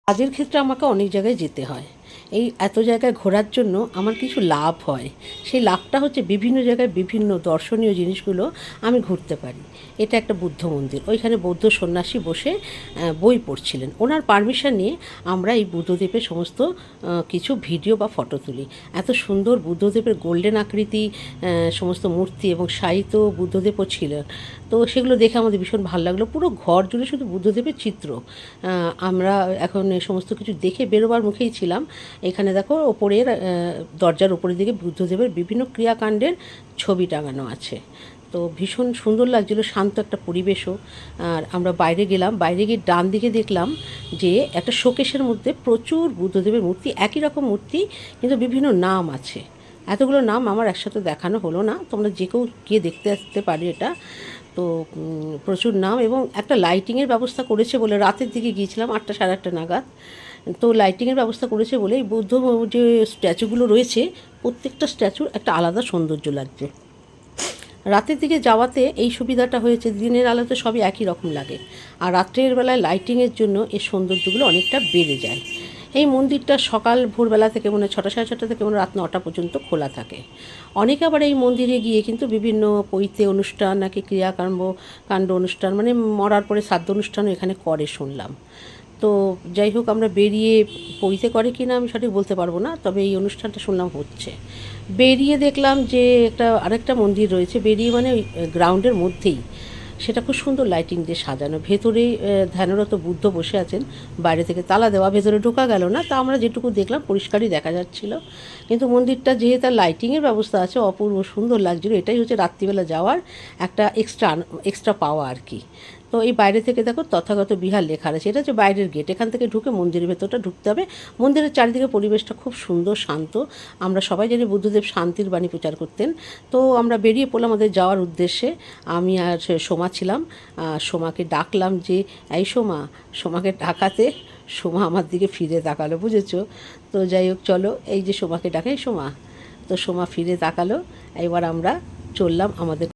কাজের ক্ষেত্রে আমাকে অনেক জায়গায় যেতে হয়। এই এত জায়গায় ঘোরার জন্য আমার কিছু লাভ হয়। সেই লাভটা হচ্ছে বিভিন্ন জায়গায় বিভিন্ন দর্শনীয় জিনিসগুলো আমি ঘুরতে পারি। এটা একটা বুদ্ধ মন্দির। ওইখানে বৌদ্ধ সন্ন্যাসী বসে বই পড়ছিলেন। ওনার পারমিশন নিয়ে আমরা এই বুদ্ধদেবের সমস্ত কিছু ভিডিও বা ফটো তুলি। এত সুন্দর বুদ্ধদেবের গোল্ডেন আকৃতি সমস্ত মূর্তি এবং শায়িত বুদ্ধদেবও ছিলেন। তো সেগুলো দেখে আমাদের ভীষণ ভালো লাগলো। পুরো ঘর জুড়ে শুধু বুদ্ধদেবের চিত্র। আমরা এখন এই সমস্ত কিছু দেখে বেরোবার মুখেই ছিলাম। এখানে দেখো ওপরের দরজার ওপরের দিকে বুদ্ধদেবের বিভিন্ন ক্রিয়াকাণ্ডের ছবি টাঙানো আছে। তো ভীষণ সুন্দর লাগছিলো, শান্ত একটা পরিবেশও। আর আমরা বাইরে গেলাম, বাইরে গিয়ে ডান দিকে দেখলাম যে একটা শোকেসের মধ্যে প্রচুর বুদ্ধদেবের মূর্তি, একই রকম মূর্তি কিন্তু বিভিন্ন নাম আছে। এতগুলো নাম আমার একসাথে দেখানো হলো না, তোমরা যে কেউ গিয়ে দেখতে আসতে পারি এটা। তো প্রচুর নাম এবং একটা লাইটিংয়ের ব্যবস্থা করেছে বলে, রাতের দিকে গিয়েছিলাম 8টা সাড়ে 8টা নাগাদ। তো লাইটিংয়ের ব্যবস্থা করেছে বলে এই বৌদ্ধ যে স্ট্যাচুগুলো রয়েছে প্রত্যেকটা স্ট্যাচুর একটা আলাদা সৌন্দর্য লাগছে। রাতের দিকে যাওয়াতে এই সুবিধাটা হয়েছে, দিনের আলোতে সবই একই রকম লাগে, আর রাত্রের বেলায় লাইটিংয়ের জন্য এর সৌন্দর্যগুলো অনেকটা বেড়ে যায়। এই মন্দিরটা সকাল ভোরবেলা থেকে 6টা সাড়ে 6টা থেকে রাত 9টা পর্যন্ত খোলা থাকে। অনেকে আবার এই মন্দিরে গিয়ে কিন্তু বিভিন্ন পৈতে অনুষ্ঠান নাকি কাণ্ড অনুষ্ঠান, মানে মরার পরে শ্রাদ্ধ অনুষ্ঠানও এখানে করে শুনলাম। তো যাই হোক, আমরা বেরিয়ে পৈতে করে কি না আমি সঠিক বলতে পারবো না, তবে এই অনুষ্ঠানটা শুনলাম হচ্ছে। বেরিয়ে দেখলাম যে আরেকটা মন্দির রয়েছে, বেরিয়ে মানে ওই গ্রাউন্ডের মধ্যেই, সেটা খুব সুন্দর লাইটিং দিয়ে সাজানো। ভেতরেই ধ্যানরত বুদ্ধ বসে আছেন, বাইরে থেকে তালা দেওয়া, ভেতরে ঢোকা গেল না। তা আমরা যেটুকু দেখলাম পরিষ্কারই দেখা যাচ্ছিল। কিন্তু মন্দিরটা যেহেতু তার লাইটিংয়ের ব্যবস্থা আছে, অপূর্ব সুন্দর লাগছিলো। এটাই হচ্ছে রাত্রিবেলা যাওয়ার একটা এক্সট্রা পাওয়া আর কি। তো এই বাইরে থেকে দেখো তথাগত বিহার লেখা আছে, এটা হচ্ছে বাইরের গেট। এখান থেকে ঢুকে মন্দিরের ভেতরটা ঢুকতে হবে। মন্দিরের চারিদিকে পরিবেশটা খুব সুন্দর, শান্ত। আমরা সবাই জানি বুদ্ধদেব শান্তির বাণী প্রচার করতেন। তো আমরা বেরিয়ে পড়লাম আমাদের যাওয়ার উদ্দেশ্যে। আমি আর সোমা ছিলাম। সোমাকে ডাকলাম যে এই সোমা, সোমাকে ডাকাতে সোমা আমার দিকে ফিরে তাকালো, বুঝেছো? তো যাই হোক, চলো, এই যে সোমাকে ডাকে সোমা, তো সোমা ফিরে তাকালো। এবার আমরা চললাম আমাদের